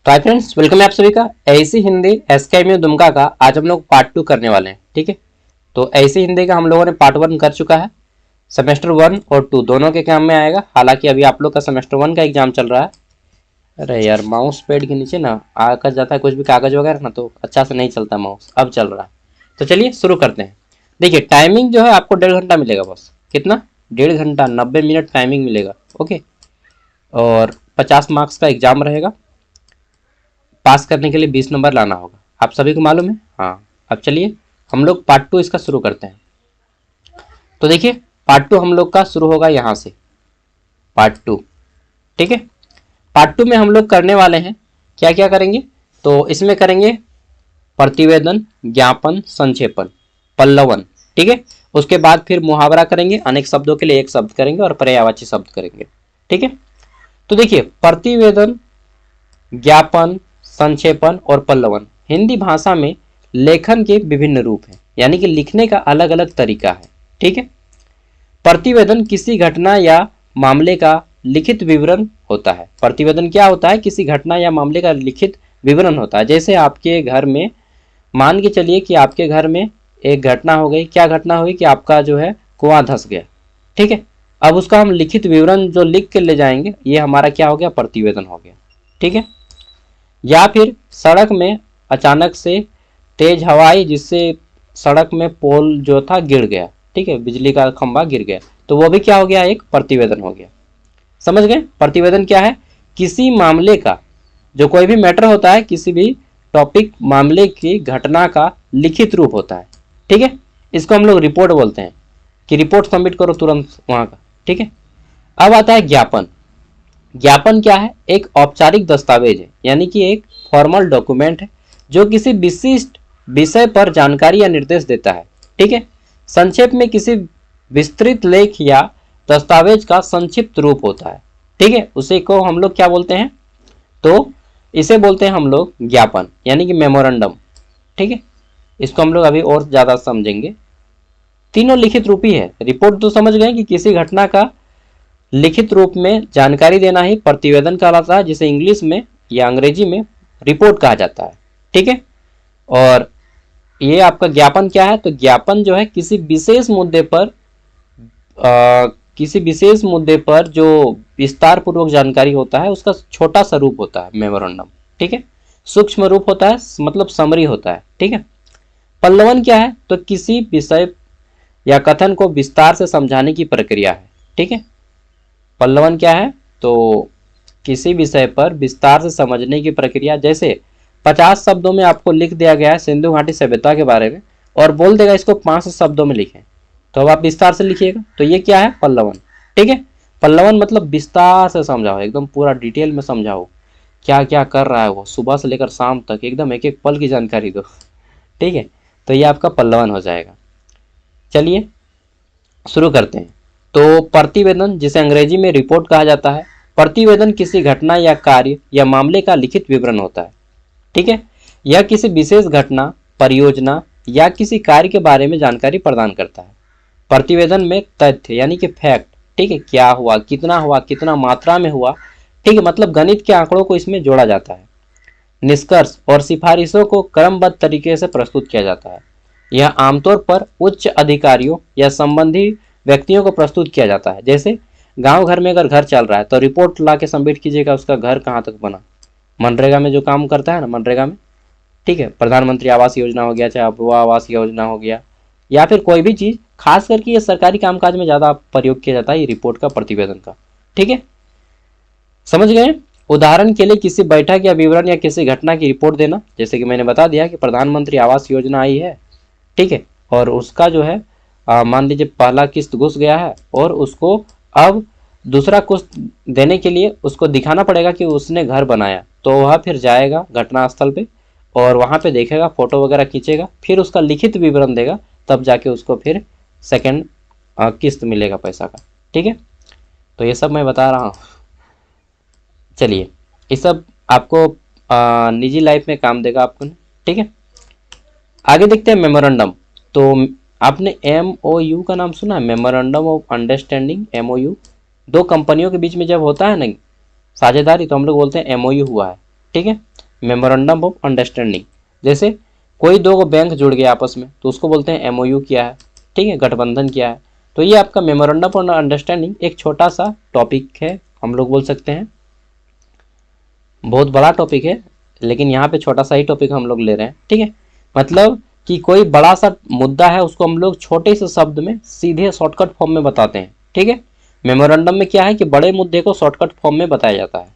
तो hi friends, welcome है आप सभी का ऐसी हिंदी एसकेएमयू दुमका का। आज हम लोग पार्ट 2 करने वाले हैं। ठीक है, तो ऐसी हिंदी का हम लोगों ने पार्ट 1 कर चुका है। सेमेस्टर 1 और 2 दोनों के काम में आएगा। हालांकि अभी आप लोग का सेमेस्टर 1 का एग्जाम चल रहा है। अरे यार, माउस पैड के नीचे ना आकर जाता है कुछ भी कागज वगैरह ना, तो अच्छा से नहीं चलता माउस। अब चल रहा है। तो चलिए शुरू करते हैं। देखिए, टाइमिंग जो है आपको 1.5 घंटा मिलेगा बस। कितना? 1.5 घंटा, 90 मिनट टाइमिंग मिलेगा। ओके, और 50 मार्क्स का एग्जाम रहेगा। पास करने के लिए 20 नंबर लाना होगा, आप सभी को मालूम है। हाँ, अब चलिए हम लोग पार्ट 2 इसका शुरू करते हैं। तो देखिए, पार्ट 2 हम लोग का शुरू होगा यहाँ से। पार्ट 2, ठीक है। पार्ट 2 में हम लोग करने वाले हैं, क्या क्या करेंगे तो इसमें करेंगे प्रतिवेदन, ज्ञापन, संक्षेपण, पल्लवन। ठीक है, उसके बाद फिर मुहावरा करेंगे, अनेक शब्दों के लिए एक शब्द करेंगे और पर्यायवाची शब्द करेंगे। ठीक है, तो देखिए, प्रतिवेदन, ज्ञापन, संक्षेपण और पल्लवन हिंदी भाषा में लेखन के विभिन्न रूप हैं, यानी कि लिखने का अलग अलग तरीका है। ठीक है, प्रतिवेदन किसी घटना या मामले का लिखित विवरण होता है। प्रतिवेदन क्या होता है? किसी घटना या मामले का लिखित विवरण होता है। जैसे आपके घर में, मान के चलिए कि आपके घर में एक घटना हो गई। क्या घटना हुई कि आपका जो है कुआं धंस गया। ठीक है, अब उसका हम लिखित विवरण जो लिख के ले जाएंगे, ये हमारा क्या हो गया? प्रतिवेदन हो गया। ठीक है, या फिर सड़क में अचानक से तेज हवा आई, जिससे सड़क में पोल जो था गिर गया। ठीक है, बिजली का खंभा गिर गया, तो वो भी क्या हो गया? एक प्रतिवेदन हो गया। समझ गए? प्रतिवेदन क्या है? किसी मामले का, जो कोई भी मैटर होता है, किसी भी टॉपिक, मामले की घटना का लिखित रूप होता है। ठीक है, इसको हम लोग रिपोर्ट बोलते हैं कि रिपोर्ट सबमिट करो तुरंत वहां का। ठीक है, अब आता है ज्ञापन। ज्ञापन क्या है? एक औपचारिक दस्तावेज है, यानी कि एक फॉर्मल डॉक्यूमेंट है जो किसी विशिष्ट विषय पर जानकारी या निर्देश देता है। ठीक है, संक्षेप में किसी विस्तृत लेख या दस्तावेज का संक्षिप्त रूप होता है। ठीक है, उसे को हम लोग क्या बोलते हैं? तो इसे बोलते हैं हम लोग ज्ञापन, यानी कि मेमोरेंडम। ठीक है, इसको हम लोग अभी और ज्यादा समझेंगे। तीनों लिखित रूप ही है। रिपोर्ट तो समझ गए कि किसी घटना का लिखित रूप में जानकारी देना ही प्रतिवेदन कहलाता है, जिसे इंग्लिश में या अंग्रेजी में रिपोर्ट कहा जाता है। ठीक है, और ये आपका ज्ञापन क्या है? तो ज्ञापन जो है किसी विशेष मुद्दे पर जो विस्तार पूर्वक जानकारी होता है, उसका छोटा सा रूप होता है मेमोरेंडम। ठीक है, सूक्ष्म रूप होता है, मतलब समरी होता है। ठीक है, पल्लवन क्या है? तो किसी विषय या कथन को विस्तार से समझाने की प्रक्रिया है। ठीक है, पल्लवन क्या है? तो किसी विषय पर विस्तार से समझने की प्रक्रिया। जैसे 50 शब्दों में आपको लिख दिया गया है सिंधु घाटी सभ्यता के बारे में, और बोल देगा इसको 5 शब्दों में लिखें, तो अब आप विस्तार से लिखिएगा, तो ये क्या है? पल्लवन। ठीक है, पल्लवन मतलब विस्तार से समझाओ, एकदम पूरा डिटेल में समझाओ, क्या क्या कर रहा है वो, सुबह से लेकर शाम तक एकदम एक एक पल की जानकारी दो। ठीक है, तो ये आपका पल्लवन हो जाएगा। चलिए शुरू करते हैं। तो प्रतिवेदन, जिसे अंग्रेजी में रिपोर्ट कहा जाता है, प्रतिवेदन किसी घटना या कार्य या मामले का लिखित विवरण होता है। ठीक है, यह किसी विशेष घटना, परियोजना या किसी कार्य के बारे में जानकारी प्रदान करता है। प्रतिवेदन में तथ्य, यानी कि फैक्ट, ठीक है, क्या हुआ, कितना मात्रा में हुआ, ठीक है, मतलब गणित के आंकड़ों को इसमें जोड़ा जाता है। निष्कर्ष और सिफारिशों को क्रमबद्ध तरीके से प्रस्तुत किया जाता है। यह आमतौर पर उच्च अधिकारियों या संबंधी व्यक्तियों को प्रस्तुत किया जाता है। जैसे गांव घर में अगर घर चल रहा है, तो रिपोर्ट ला के सबमिट कीजिएगा, उसका घर कहाँ तक बना। मनरेगा में जो काम करता है ना, मनरेगा में, ठीक है, प्रधानमंत्री आवास योजना हो गया, चाहे अबुआ आवास योजना हो गया, या फिर कोई भी चीज़, खास करके ये सरकारी कामकाज में ज़्यादा प्रयोग किया जाता है ये रिपोर्ट का, प्रतिवेदन का। ठीक है, समझ गए? उदाहरण के लिए किसी बैठक या विवरण या किसी घटना की रिपोर्ट देना, जैसे कि मैंने बता दिया कि प्रधानमंत्री आवास योजना आई है। ठीक है, और उसका जो है मान लीजिए पहला किस्त घुस गया है, और उसको अब दूसरा किस्त देने के लिए उसको दिखाना पड़ेगा कि उसने घर बनाया, तो वह फिर जाएगा घटनास्थल पे और वहाँ पे देखेगा, फोटो वगैरह खींचेगा, फिर उसका लिखित विवरण देगा, तब जाके उसको फिर सेकंड किस्त मिलेगा पैसा का। ठीक है, तो ये सब मैं बता रहा हूँ। चलिए, ये सब आपको निजी लाइफ में काम देगा आपको। ठीक है, आगे देखते हैं मेमोरेंडम। तो आपने MOU का नाम सुना है? Memorandum of understanding, MOU। दो कंपनियों के बीच में जब होता है ना साझेदारी, तो हम लोग बोलते हैं MOU हुआ है। ठीक है, मेमोरेंडम ऑफ अंडरस्टैंडिंग। जैसे कोई दो बैंक जुड़ गए आपस में तो उसको बोलते हैं एमओयू किया है, ठीक है, गठबंधन किया है। तो ये आपका मेमोरेंडम ऑफ अंडरस्टैंडिंग एक छोटा सा टॉपिक है, हम लोग बोल सकते हैं बहुत बड़ा टॉपिक है, लेकिन यहाँ पे छोटा सा ही टॉपिक हम लोग ले रहे हैं, ठीक है। मतलब कि कोई बड़ा सा मुद्दा है उसको हम लोग छोटे से शब्द में सीधे शॉर्टकट फॉर्म में बताते हैं, ठीक है। मेमोरेंडम में क्या है कि बड़े मुद्दे को शॉर्टकट फॉर्म में बताया जाता है,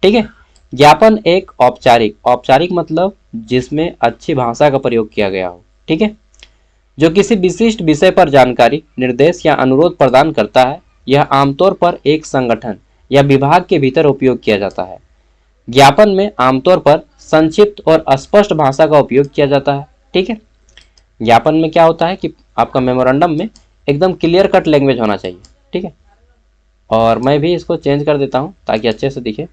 ठीक है। ज्ञापन एक औपचारिक, औपचारिक मतलब जिसमें अच्छी भाषा का प्रयोग किया गया हो, ठीक है, जो किसी विशिष्ट विषय पर जानकारी, निर्देश या अनुरोध प्रदान करता है। यह आमतौर पर एक संगठन या विभाग के भीतर उपयोग किया जाता है। ज्ञापन में आमतौर पर संक्षिप्त और स्पष्ट भाषा का उपयोग किया जाता है, ठीक है। ज्ञापन में क्या होता है कि आपका मेमोरेंडम में एकदम क्लियर कट लैंग्वेज होना चाहिए, ठीक है। और मैं भी इसको चेंज कर देता हूँ ताकि अच्छे से दिखे।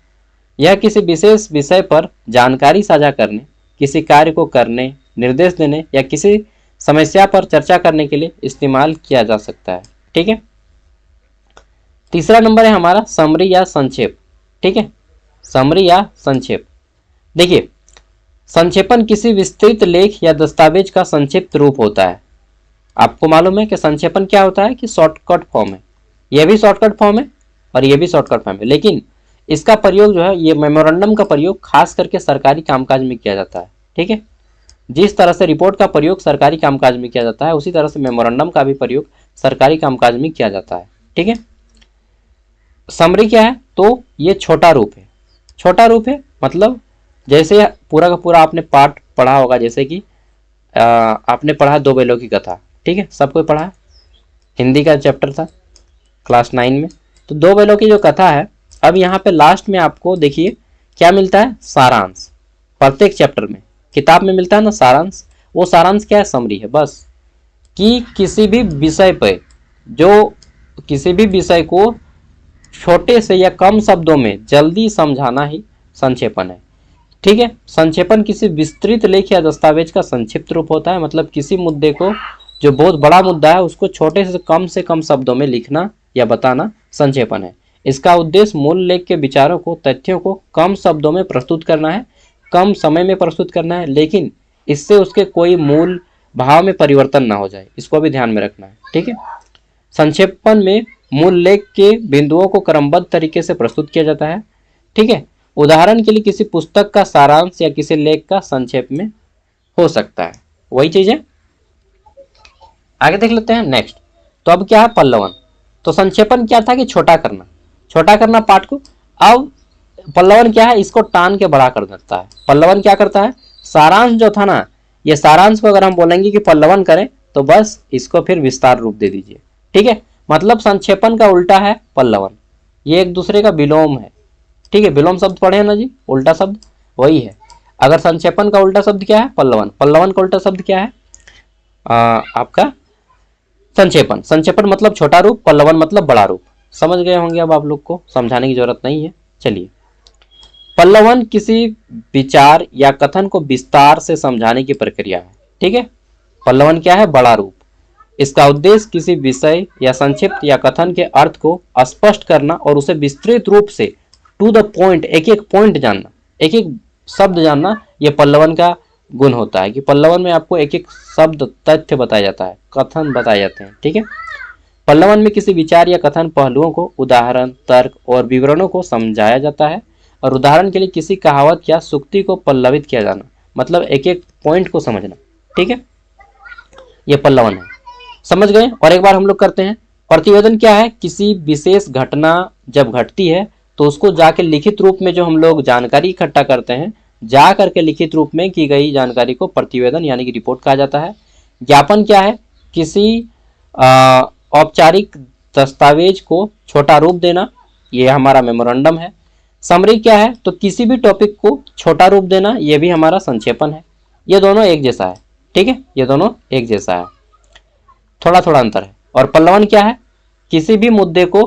यह किसी विशेष विषय पर जानकारी साझा करने, किसी कार्य को करने, निर्देश देने या किसी समस्या पर चर्चा करने के लिए इस्तेमाल किया जा सकता है, ठीक है। तीसरा नंबर है हमारा समरी या संक्षेप, ठीक है, समरी या संक्षेप। देखिए, संक्षेपण किसी विस्तृत लेख या दस्तावेज का संक्षिप्त रूप होता है। आपको मालूम है कि संक्षेपण क्या होता है कि शॉर्टकट फॉर्म है, यह भी शॉर्टकट फॉर्म है और यह भी शॉर्टकट फॉर्म है, लेकिन इसका प्रयोग जो है, ये मेमोरेंडम का प्रयोग खास करके सरकारी कामकाज में किया जाता है, ठीक है। जिस तरह से रिपोर्ट का प्रयोग सरकारी कामकाज में किया जाता है, उसी तरह से मेमोरेंडम का भी प्रयोग सरकारी कामकाज में किया जाता है, ठीक है। समरी क्या है, तो ये छोटा रूप है। छोटा रूप है मतलब जैसे पूरा का पूरा आपने पाठ पढ़ा होगा, जैसे कि आपने पढ़ा दो बैलों की कथा, ठीक है, सब कोई पढ़ा है, हिंदी का चैप्टर था क्लास 9 में। तो दो बैलों की जो कथा है, अब यहाँ पे लास्ट में आपको देखिए क्या मिलता है, सारांश। प्रत्येक चैप्टर में किताब में मिलता है ना सारांश, वो सारांश क्या है, समरी है बस। कि किसी भी विषय पे, जो किसी भी विषय को छोटे से या कम शब्दों में जल्दी समझाना ही संक्षेपण है, ठीक है। संक्षेपण किसी विस्तृत लेख या दस्तावेज का संक्षिप्त रूप होता है। मतलब किसी मुद्दे को, जो बहुत बड़ा मुद्दा है, उसको छोटे से कम शब्दों में लिखना या बताना संक्षेपण है। इसका उद्देश्य मूल लेख के विचारों को, तथ्यों को कम शब्दों में प्रस्तुत करना है, कम समय में प्रस्तुत करना है, लेकिन इससे उसके कोई मूल भाव में परिवर्तन ना हो जाए, इसको भी ध्यान में रखना है, ठीक है। संक्षेपण में मूल लेख के बिंदुओं को क्रमबद्ध तरीके से प्रस्तुत किया जाता है, ठीक है। उदाहरण के लिए किसी पुस्तक का सारांश या किसी लेख का संक्षेप में हो सकता है, वही चीज है। आगे देख लेते हैं नेक्स्ट। तो अब क्या है, पल्लवन। तो संक्षेपण क्या था कि छोटा करना पाठ को। अब पल्लवन क्या है, इसको टान के बड़ा कर देता है। पल्लवन क्या करता है, सारांश जो था ना, ये सारांश को अगर हम बोलेंगे कि पल्लवन करें तो बस इसको फिर विस्तार रूप दे दीजिए, ठीक है। मतलब संक्षेपण का उल्टा है पल्लवन, ये एक दूसरे का विलोम है, ठीक है। विलोम शब्द पढ़े हैं ना जी, उल्टा शब्द वही है। अगर संक्षेपण का उल्टा शब्द क्या है, पल्लवन। पल्लवन का उल्टा शब्द क्या है, आपका संक्षेपण। संक्षेपण मतलब छोटा रूप, पल्लवन मतलब बड़ा रूप। समझ गए होंगे, अब आप लोग को समझाने की जरूरत नहीं है। चलिए, पल्लवन किसी विचार या कथन को विस्तार से समझाने की प्रक्रिया है, ठीक है। पल्लवन क्या है, बड़ा रूप। इसका उद्देश्य किसी विषय या संक्षिप्त या कथन के अर्थ को स्पष्ट करना और उसे विस्तृत रूप से टू द पॉइंट, एक एक पॉइंट जानना, एक एक शब्द जानना, यह पल्लवन का गुण होता है कि पल्लवन में आपको एक एक शब्द, तथ्य बताया जाता है, कथन बताए जाते हैं, ठीक है। पल्लवन में किसी विचार या कथन पहलुओं को उदाहरण, तर्क और विवरणों को समझाया जाता है। और उदाहरण के लिए किसी कहावत या सूक्ति को पल्लवित किया जाना, मतलब एक एक पॉइंट को समझना, ठीक है। यह पल्लवन है, समझ गए। और एक बार हम लोग करते हैं। प्रतिवेदन क्या है, किसी विशेष घटना जब घटती है तो उसको जाके लिखित रूप में जो हम लोग जानकारी इकट्ठा करते हैं, जा करके लिखित रूप में की गई जानकारी को प्रतिवेदन यानी कि रिपोर्ट कहा जाता है। ज्ञापन क्या है, किसी औपचारिक दस्तावेज को छोटा रूप देना, ये हमारा मेमोरेंडम है। समरी क्या है, तो किसी भी टॉपिक को छोटा रूप देना, ये भी हमारा संक्षेपण है। ये दोनों एक जैसा है, ठीक है, ये दोनों एक जैसा है, थोड़ा थोड़ा अंतर है। और पल्लवन क्या है, किसी भी मुद्दे को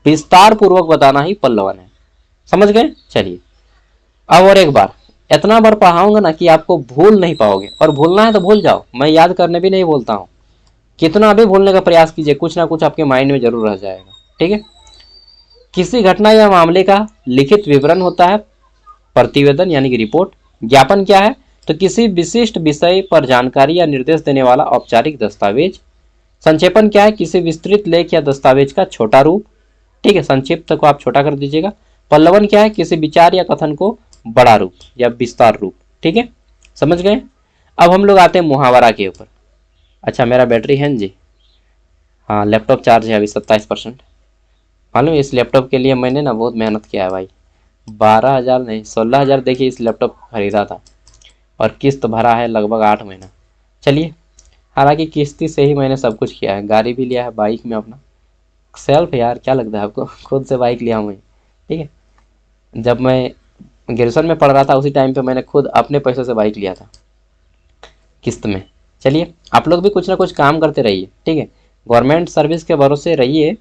विस्तार पूर्वक बताना ही पल्लवन है। समझ गए। चलिए, अब और एक बार, इतना बार पढ़ाऊंगा ना कि आपको भूल नहीं पाओगे, और भूलना है तो भूल जाओ, मैं याद करने भी नहीं बोलता हूँ। कितना भी भूलने का प्रयास कीजिए, कुछ ना कुछ आपके माइंड में जरूर रह जाएगा, ठीक है। किसी घटना या मामले का लिखित विवरण होता है प्रतिवेदन यानी कि रिपोर्ट। ज्ञापन क्या है? तो किसी विशिष्ट विषय पर जानकारी या निर्देश देने वाला औपचारिक दस्तावेज। संक्षेपण क्या है? किसी विस्तृत लेख या दस्तावेज का छोटा रूप। ठीक है, संक्षिप्त को आप छोटा कर दीजिएगा। पल्लवन क्या है? किसी विचार या कथन को बड़ा रूप या विस्तार रूप। ठीक है, समझ गए। अब हम लोग आते हैं मुहावरा के ऊपर। अच्छा, मेरा बैटरी है जी। हाँ, लैपटॉप चार्ज है अभी 27%। मालूम है, इस लैपटॉप के लिए मैंने ना बहुत मेहनत किया है भाई। 12,000 नहीं 16,000 देखिए इस लैपटॉप खरीदा था, और किस्त भरा है लगभग 8 महीना। चलिए, हालांकि किस्ती से ही मैंने सब कुछ किया है, गाड़ी भी लिया है, बाइक में अपना सेल्फ। यार क्या लगता है आपको? खुद से बाइक लिया हूँ मैं। ठीक है, जब मैं ग्रेजुएशन में पढ़ रहा था उसी टाइम पे मैंने खुद अपने पैसों से बाइक लिया था किस्त में। चलिए, आप लोग भी कुछ ना कुछ काम करते रहिए। ठीक है, गवर्नमेंट सर्विस के भरोसे रहिए,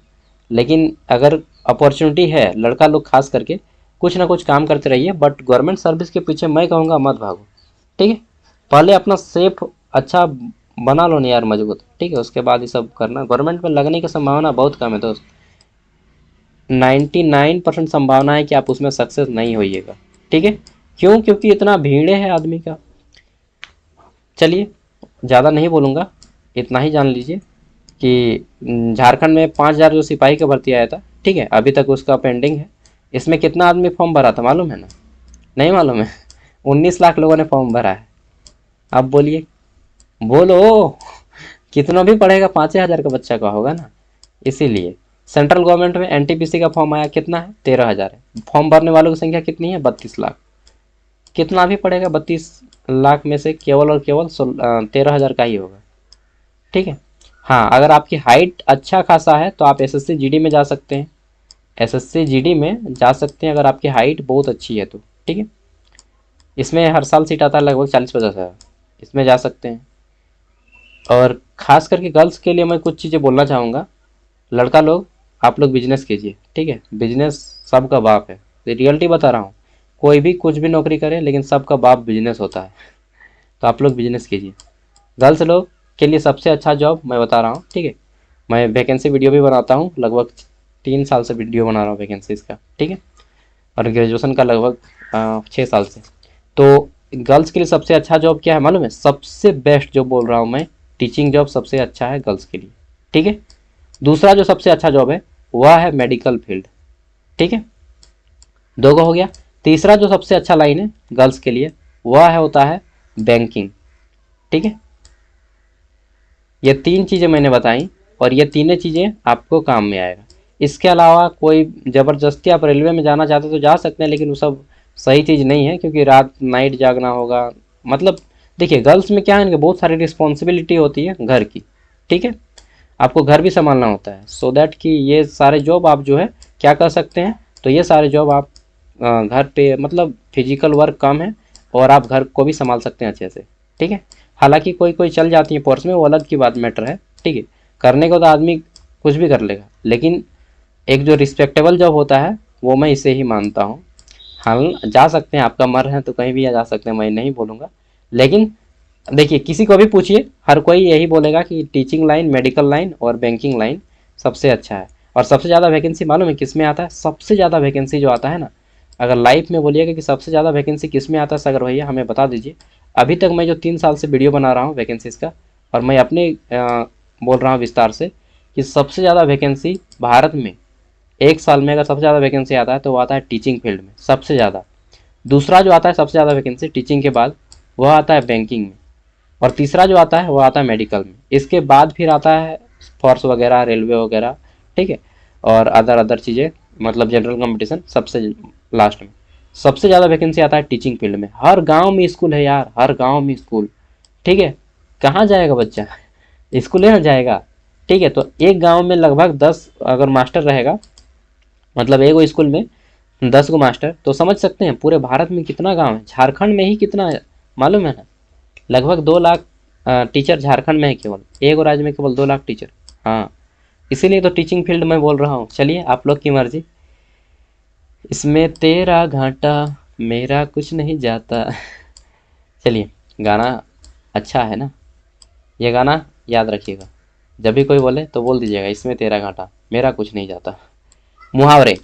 लेकिन अगर अपॉर्चुनिटी है, लड़का लोग खास करके कुछ ना कुछ काम करते रहिए, बट गवर्नमेंट सर्विस के पीछे मैं कहूँगा मत भागो। ठीक है, पहले अपना सेफ अच्छा बना लो ना यार मजबूत। ठीक है, उसके बाद ये सब करना। गवर्नमेंट में लगने की संभावना बहुत कम है दोस्त। 99% संभावना है कि आप उसमें सक्सेस नहीं होइएगा। ठीक है, क्यों? क्योंकि इतना भीड़ है आदमी का। चलिए, ज़्यादा नहीं बोलूँगा, इतना ही जान लीजिए कि झारखंड में 5,000 जो सिपाही का भर्ती आया था, ठीक है, अभी तक उसका पेंडिंग है। इसमें कितना आदमी फॉर्म भरा था मालूम है ना? नहीं मालूम है? 19 लाख लोगों ने फॉर्म भरा है। अब बोलिए, बोलो, कितना भी पढ़ेगा 5,000 का बच्चा का होगा ना। इसीलिए सेंट्रल गवर्नमेंट में एनटीपीसी का फॉर्म आया, कितना है? 13,000 है। फॉर्म भरने वालों की संख्या कितनी है? 32 लाख। कितना भी पढ़ेगा 32 लाख में से केवल और केवल 13,000 का ही होगा। ठीक है, हाँ, अगर आपकी हाइट अच्छा खासा है तो आप एसएससी जीडी में जा सकते हैं। एसएससी जीडी में जा सकते हैं अगर आपकी हाइट बहुत अच्छी है तो। ठीक है, इसमें हर साल सीट आता है लगभग 40-50 हज़ार, इसमें जा सकते हैं। और ख़ास करके गर्ल्स के लिए मैं कुछ चीज़ें बोलना चाहूँगा। लड़का लोग, आप लोग बिजनेस कीजिए। ठीक है, बिजनेस सबका बाप है, रियलिटी बता रहा हूँ। कोई भी कुछ भी नौकरी करे, लेकिन सबका बाप बिजनेस होता है। तो आप लोग बिजनेस कीजिए। गर्ल्स लोग के लिए सबसे अच्छा जॉब मैं बता रहा हूँ। ठीक है, मैं वैकेंसी वीडियो भी बनाता हूँ, लगभग 3 साल से वीडियो बना रहा हूँ वैकेंसीज़ का। ठीक है, और ग्रेजुएशन का लगभग 6 साल से। तो गर्ल्स के लिए सबसे अच्छा जॉब क्या है मालूम है? सबसे बेस्ट जॉब बोल रहा हूँ मैं, टीचिंग जॉब सबसे अच्छा है गर्ल्स के लिए। ठीक है, दूसरा जो सबसे अच्छा जॉब है वह है मेडिकल फील्ड। ठीक है, 2 हो गया। तीसरा जो सबसे अच्छा लाइन है गर्ल्स के लिए वह है होता है बैंकिंग। ठीक है, ये 3 चीज़ें मैंने बताई, और ये तीनों चीज़ें आपको काम में आएगा। इसके अलावा कोई ज़बरदस्ती आप रेलवे में जाना चाहते तो जा सकते हैं, लेकिन वो सब सही चीज़ नहीं है, क्योंकि रात नाइट जागना होगा। मतलब देखिए, गर्ल्स में क्या है, इनके बहुत सारी रिस्पॉन्सिबिलिटी होती है घर की। ठीक है, आपको घर भी संभालना होता है, सो दैट कि ये सारे जॉब आप जो है क्या कर सकते हैं, तो ये सारे जॉब आप घर पे, मतलब फिजिकल वर्क कम है, और आप घर को भी संभाल सकते हैं अच्छे से। ठीक है, हालांकि कोई कोई चल जाती है फोर्स में, वो अलग की बात मैटर है। ठीक है, करने को तो आदमी कुछ भी कर लेगा, लेकिन एक जो रिस्पेक्टेबल जॉब होता है वो मैं इसे ही मानता हूँ। हाल जा सकते हैं, आपका मर है तो कहीं भी जा सकते हैं, मैं नहीं बोलूँगा। लेकिन देखिए, किसी को भी पूछिए, हर कोई यही बोलेगा कि टीचिंग लाइन, मेडिकल लाइन और बैंकिंग लाइन सबसे अच्छा है। और सबसे ज़्यादा वैकेंसी मालूम है किस में आता है? सबसे ज़्यादा वैकेंसी जो आता है ना, अगर लाइफ में बोलिएगा कि सबसे ज़्यादा वैकेंसी किस में आता है, सागर भैया हमें बता दीजिए। अभी तक मैं जो 3 साल से वीडियो बना रहा हूँ वैकेंसीज़ का, और मैं अपने बोल रहा हूँ विस्तार से कि सबसे ज़्यादा वैकेंसी भारत में एक साल में अगर सबसे ज़्यादा वैकेंसी आता है तो वो आता है टीचिंग फील्ड में सबसे ज़्यादा। दूसरा जो आता है सबसे ज़्यादा वैकेंसी टीचिंग के बाद, वह आता है बैंकिंग में। और तीसरा जो आता है वो आता है मेडिकल में। इसके बाद फिर आता है फोर्स वगैरह, रेलवे वगैरह। ठीक है, और अदर अदर चीज़ें, मतलब जनरल कंपटीशन सबसे लास्ट में। सबसे ज़्यादा वैकेंसी आता है टीचिंग फील्ड में। हर गांव में स्कूल है यार, हर गांव में स्कूल। ठीक है, कहाँ जाएगा बच्चा? स्कूल है ना जाएगा। ठीक है, तो एक गांव में लगभग 10 अगर मास्टर रहेगा, मतलब एक स्कूल में 10 गो मास्टर, तो समझ सकते हैं पूरे भारत में कितना गांव है। झारखंड में ही कितना है मालूम है ना? लगभग 2 लाख टीचर झारखंड में है, केवल एक राज्य में केवल 2 लाख टीचर। हाँ, इसीलिए तो टीचिंग फील्ड में बोल रहा हूँ। चलिए, आप लोग की मर्जी, इसमें तेरा घाटा मेरा कुछ नहीं जाता। चलिए, गाना अच्छा है ना, ये गाना याद रखिएगा। जब भी कोई बोले तो बोल दीजिएगा, इसमें तेरा घाटा मेरा कुछ नहीं जाता। मुहावरे।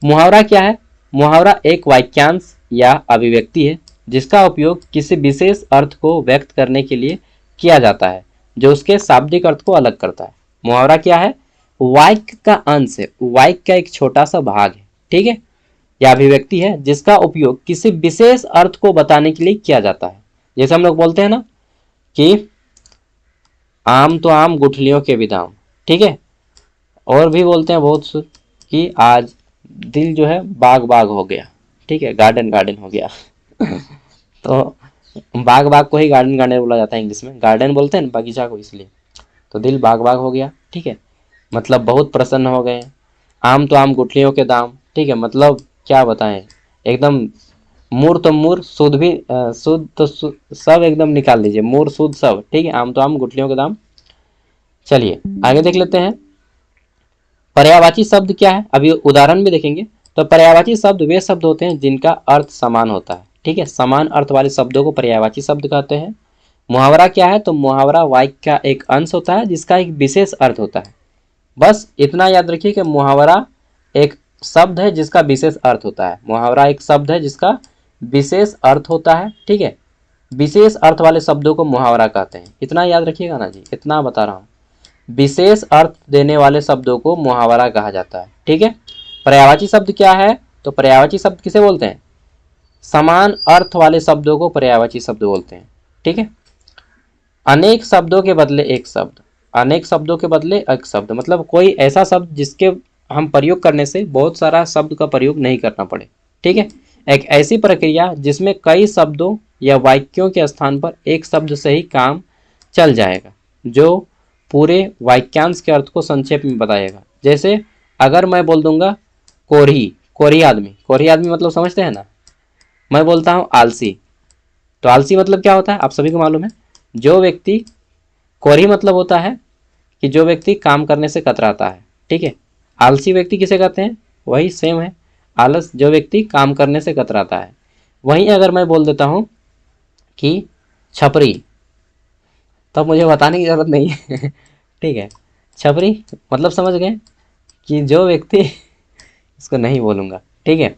मुहावरा क्या है? मुहावरा एक वाक्यांश या अभिव्यक्ति है जिसका उपयोग किसी विशेष अर्थ को व्यक्त करने के लिए किया जाता है जो उसके शाब्दिक अर्थ को अलग करता है। मुहावरा क्या है? वाक्य का अंश है, वाक्य का एक छोटा सा भाग है, ठीक है। यह अभिव्यक्ति है जिसका उपयोग किसी विशेष अर्थ को बताने के लिए किया जाता है। जैसे हम लोग बोलते हैं ना कि आम तो आम गुठलियों के भी दाम, ठीक है। और भी बोलते हैं बहुत से कि आज दिल जो है बाग बाग हो गया, ठीक है, गार्डन गार्डन हो गया। तो बाग बाग को ही गार्डन गार्डन बोला जाता है, इंग्लिश में गार्डन बोलते हैं ना बगीचा को, इसलिए। तो दिल बाग बाग हो गया, ठीक है, मतलब बहुत प्रसन्न हो गए। आम तो आम गुठलियों के दाम, ठीक है, मतलब क्या बताएं, एकदम मूर तो मूर, शुद्ध भी शुद्ध तो सब एकदम निकाल लीजिए, मूर शुद्ध सब, ठीक है। आम तो आम गुठलियों के दाम। चलिए आगे देख लेते हैं। पर्यायवाची शब्द क्या है, अभी उदाहरण भी देखेंगे। तो पर्यायवाची शब्द वे शब्द होते हैं जिनका अर्थ समान होता है, ठीक है। समान अर्थ वाले शब्दों को पर्यायवाची शब्द कहते हैं। मुहावरा क्या है? तो मुहावरा वाक्य का एक अंश होता है जिसका एक विशेष अर्थ होता है। बस इतना याद रखिए कि मुहावरा एक शब्द है जिसका विशेष अर्थ होता है। मुहावरा एक शब्द है जिसका विशेष अर्थ होता है, ठीक है। विशेष अर्थ वाले शब्दों को मुहावरा कहते हैं, इतना याद रखिएगा ना जी, इतना बता रहा हूँ। विशेष अर्थ देने वाले शब्दों को मुहावरा कहा जाता है, ठीक है। पर्यायवाची शब्द क्या है? तो पर्यायवाची शब्द किसे बोलते हैं? समान अर्थ वाले शब्दों को पर्यायवाची शब्द बोलते हैं, ठीक है। अनेक शब्दों के बदले एक शब्द, अनेक शब्दों के बदले एक शब्द, मतलब कोई ऐसा शब्द जिसके हम प्रयोग करने से बहुत सारा शब्द का प्रयोग नहीं करना पड़े, ठीक है। एक ऐसी प्रक्रिया जिसमें कई शब्दों या वाक्यों के स्थान पर एक शब्द से ही काम चल जाएगा, जो पूरे वाक्यांश के अर्थ को संक्षेप में बताएगा। जैसे अगर मैं बोल दूंगा कोढ़ी, कोढ़ी आदमी, कोढ़ी आदमी मतलब समझते हैं ना। मैं बोलता हूँ आलसी, तो आलसी मतलब क्या होता है आप सभी को मालूम है। जो व्यक्ति, कोढ़ी मतलब होता है कि जो व्यक्ति काम करने से कतराता है, ठीक है। आलसी व्यक्ति किसे कहते हैं? वही सेम है, आलस, जो व्यक्ति काम करने से कतराता है। वहीं अगर मैं बोल देता हूँ कि छपरी, तब मुझे बताने की जरूरत नहीं है। ठीक है, छपरी मतलब समझ गए कि जो व्यक्ति इसको नहीं बोलूंगा, ठीक है।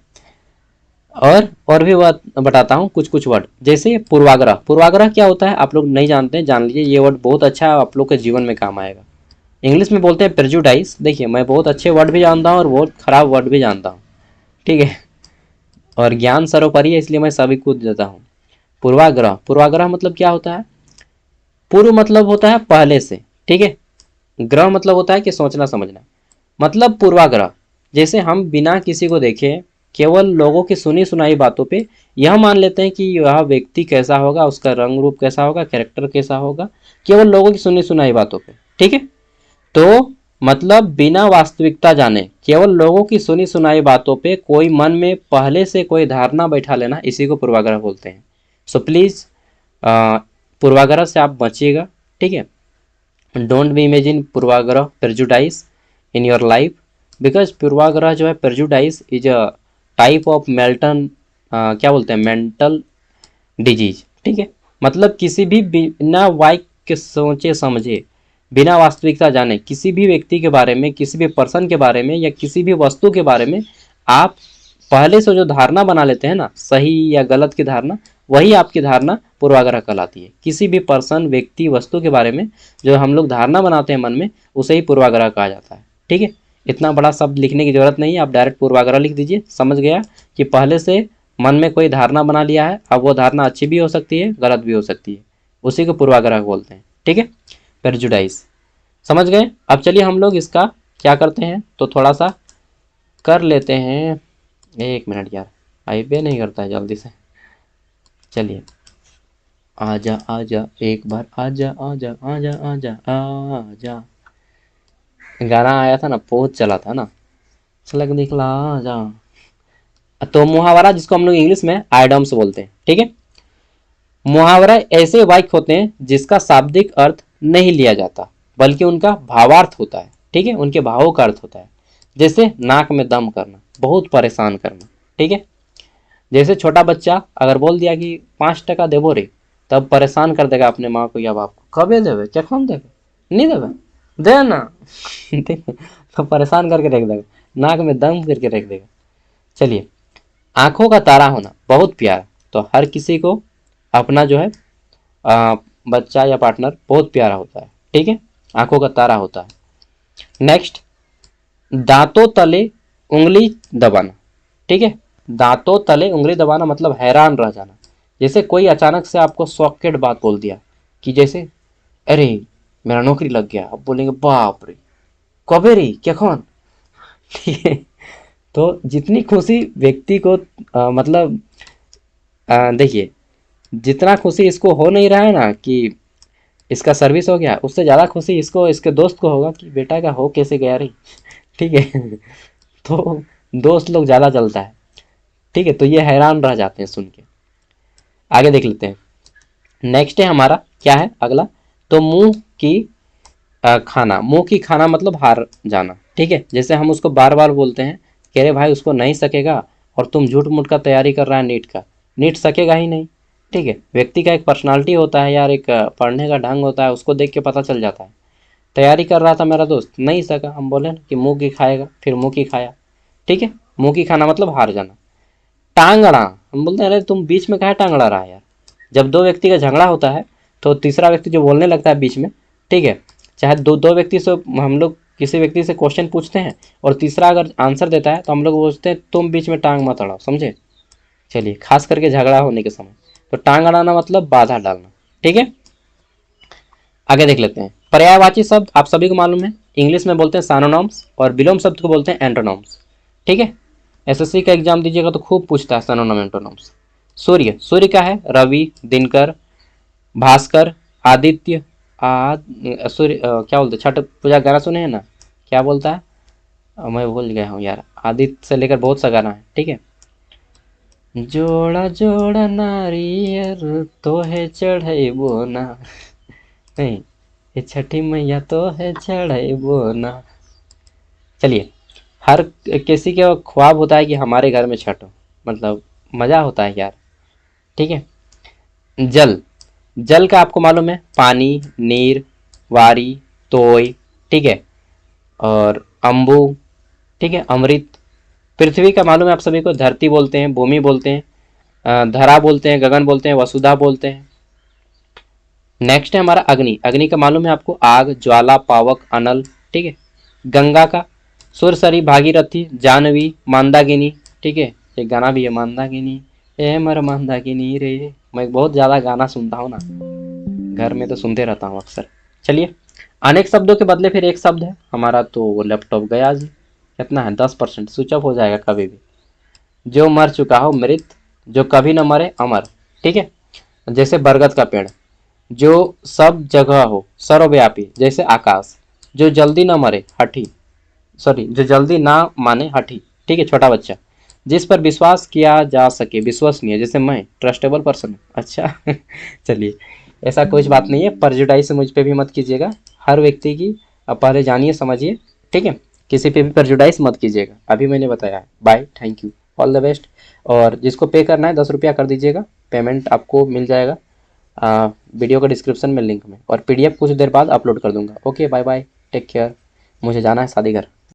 और भी बात बताता हूँ, कुछ कुछ वर्ड, जैसे पूर्वाग्रह। पूर्वाग्रह क्या होता है आप लोग नहीं जानते हैं, जान लीजिए, ये वर्ड बहुत अच्छा है, आप लोग के जीवन में काम आएगा। इंग्लिश में बोलते हैं प्रेजुडाइज। देखिए मैं बहुत अच्छे वर्ड भी जानता हूँ और बहुत खराब वर्ड भी जानता हूँ, ठीक है, और ज्ञान सर्वोपरि है इसलिए मैं सभी को देता हूँ। पूर्वाग्रह, पूर्वाग्रह मतलब क्या होता है? पूर्व मतलब होता है पहले से, ठीक है। ग्रह मतलब होता है कि सोचना समझना, मतलब पूर्वाग्रह। जैसे हम बिना किसी को देखे केवल लोगों की सुनी सुनाई बातों पे यह मान लेते हैं कि यह व्यक्ति कैसा होगा, उसका रंग रूप कैसा होगा, कैरेक्टर कैसा होगा, केवल लोगों की सुनी सुनाई बातों पे, ठीक है। तो मतलब बिना वास्तविकता जाने केवल लोगों की सुनी सुनाई बातों पे कोई मन में पहले से कोई धारणा बैठा लेना, इसी को पूर्वाग्रह बोलते हैं। सो प्लीज पूर्वाग्रह से आप बचिएगा, ठीक है। डोंट बी इमेजिन पूर्वाग्रह, prejudice in your life, because पूर्वाग्रह जो है, prejudice is a type of मेल्टन, क्या बोलते हैं, मेंटल डिजीज, ठीक है। मतलब किसी भी बिना वाक्य सोचे समझे, बिना वास्तविकता जाने किसी भी व्यक्ति के बारे में, किसी भी पर्सन के बारे में या किसी भी वस्तु के बारे में आप पहले से जो धारणा बना लेते हैं ना, सही या गलत की धारणा, वही आपकी धारणा पूर्वाग्रह कहलाती है। किसी भी पर्सन, व्यक्ति, वस्तु के बारे में जो हम लोग धारणा बनाते हैं मन में, उसे ही पूर्वाग्रह कहा जाता है, ठीक है। इतना बड़ा शब्द लिखने की जरूरत नहीं है, आप डायरेक्ट पूर्वाग्रह लिख दीजिए, समझ गया कि पहले से मन में कोई धारणा बना लिया है। अब वो धारणा अच्छी भी हो सकती है, गलत भी हो सकती है, उसी को पूर्वाग्रह बोलते हैं, ठीक है, प्रेजुडाइज। समझ गए? अब चलिए हम लोग इसका क्या करते हैं, तो थोड़ा सा कर लेते हैं। एक मिनट यार, आईपे नहीं करता है जल्दी से। चलिए, आजा आजा एक बार, आजा आजा आजा आजा आजा, गाना आया था ना, पोज चला था ना, छलक दिखला आजा। तो मुहावरा जिसको हम लोग इंग्लिश में आइडम्स बोलते हैं, ठीक है। मुहावरा ऐसे वाक्य होते हैं जिसका शाब्दिक अर्थ नहीं लिया जाता बल्कि उनका भावार्थ होता है, ठीक है, उनके भावों का अर्थ होता है। जैसे नाक में दम करना, बहुत परेशान करना, ठीक है। जैसे छोटा बच्चा अगर बोल दिया कि 5 टका देवो रे, तब परेशान कर देगा अपने माँ को या बाप को, कबे देवे, क्या कौन देवे, नहीं देवे, दे ना। ठीक है, तो परेशान करके रख देगा, नाक में दम करके रख देगा। चलिए आंखों का तारा होना बहुत प्यारा। तो हर किसी को अपना जो है आ, बच्चा या पार्टनर बहुत प्यारा होता है, ठीक है, आंखों का तारा होता है। नेक्स्ट, दांतों तले उंगली दबाना, ठीक है, दांतों तले उंगली दबाना मतलब हैरान रह जाना। जैसे कोई अचानक से आपको सॉकेट बात बोल दिया कि जैसे अरे मेरा नौकरी लग गया, अब बोलेंगे बाप रे कबे रे क्या कौन, ठीक है। तो जितनी खुशी व्यक्ति को मतलब देखिए, जितना खुशी इसको हो नहीं रहा है ना कि इसका सर्विस हो गया, उससे ज़्यादा खुशी इसको इसके दोस्त को होगा कि बेटा का हो कैसे गया रे, ठीक है। तो दोस्त लोग ज़्यादा चलता है, ठीक है। तो ये हैरान रह जाते हैं सुन के। आगे देख लेते हैं। नेक्स्ट है हमारा क्या है अगला, तो मुंह की खाना। मुंह की खाना मतलब हार जाना, ठीक है। जैसे हम उसको बार बार बोलते हैं कि अरे भाई उसको नहीं सकेगा, और तुम झूठ मूठ का तैयारी कर रहा है नीट का, नीट सकेगा ही नहीं, ठीक है। व्यक्ति का एक पर्सनालिटी होता है यार, एक पढ़ने का ढंग होता है, उसको देख के पता चल जाता है। तैयारी कर रहा था मेरा दोस्त, नहीं सका, हम बोले ना कि मुंह की खाएगा, फिर मुंह की खाया, ठीक है। मुंह की खाना मतलब हार जाना। टांग अड़ा, हम बोलते हैं अरे तुम बीच में काहे टांग अड़ा रहा है यार। जब दो व्यक्ति का झगड़ा होता है तो तीसरा व्यक्ति जो बोलने लगता है बीच में, ठीक है, चाहे दो दो व्यक्ति से हम लोग किसी व्यक्ति से क्वेश्चन पूछते हैं और तीसरा अगर आंसर देता है तो हम लोग बोलते हैं तुम बीच में टांग मत अड़ाओ, समझे। चलिए, खास करके झगड़ा होने के समय तो टांग अड़ाना मतलब बाधा डालना, ठीक है। आगे देख लेते हैं। पर्यायवाची शब्द आप सभी को मालूम है, इंग्लिश में बोलते हैं सानोनॉम्स और विलोम शब्द को बोलते हैं एंटोनॉम्स, ठीक है। एसएससी का एग्जाम दीजिएगा तो खूब पूछता है सानोनॉम एंटोनॉम्स। सूर्य, सूर्य का है रवि, दिनकर, भास्कर, आदित्य, सूर्य क्या बोलते हैं, छठ पूजा गाना सुने हैं ना, क्या बोलता है, मैं भूल गया हूँ यार, आदित्य से लेकर बहुत सा गाना है, ठीक है। जोड़ा जोड़ा नारियर तो है चढ़े बोना, नहीं, ये छठी मैया तो है चढ़े बोना। चलिए, हर किसी का ख्वाब होता है कि हमारे घर में छठ हो, मतलब मज़ा होता है यार, ठीक है। जल, जल का आपको मालूम है पानी, नीर, वारी, तोय, ठीक है, और अम्बु, ठीक है, अमृत। पृथ्वी का मालूम है आप सभी को, धरती बोलते हैं, भूमि बोलते हैं, धरा बोलते हैं, गगन बोलते हैं, वसुधा बोलते हैं। नेक्स्ट है हमारा अग्नि, अग्नि का मालूम है आपको आग, ज्वाला, पावक, अनल, ठीक है। गंगा का सुरसरी, भागीरथी, जानवी, मंदाकिनी, ठीक है, एक गाना भी है मंदाकिनी, ए मर मंदाकिनी रे। मैं बहुत ज़्यादा गाना सुनता हूँ ना, घर में तो सुनते रहता हूँ अक्सर। चलिए, अनेक शब्दों के बदले फिर एक शब्द है हमारा, तो वो लैपटॉप गया जी, कितना है 10%, स्विच ऑफ हो जाएगा कभी भी। जो मर चुका हो मृत, जो कभी न मरे अमर, ठीक है। जैसे बरगद का पेड़, जो सब जगह हो सर्वव्यापी जैसे आकाश, जो जल्दी न मरे हठी, सॉरी जो जल्दी ना माने हठी, ठीक है, छोटा बच्चा। जिस पर विश्वास किया जा सके विश्वसनीय, जैसे मैं ट्रस्टेबल पर्सन, अच्छा। चलिए, ऐसा कुछ बात नहीं है, प्रेजुडाइज मुझ पे भी मत कीजिएगा, हर व्यक्ति की आप पहले जानिए समझिए, ठीक है। किसी पे भी प्रेजुडाइज मत कीजिएगा, अभी मैंने बताया है। Bye, thank you, all the best. और जिसको पे करना है 10 रुपया कर दीजिएगा, पेमेंट आपको मिल जाएगा वीडियो का डिस्क्रिप्शन में लिंक में, और पीडीएफ कुछ देर बाद अपलोड कर दूंगा। Okay, bye bye, take care, मुझे जाना है शादी घर।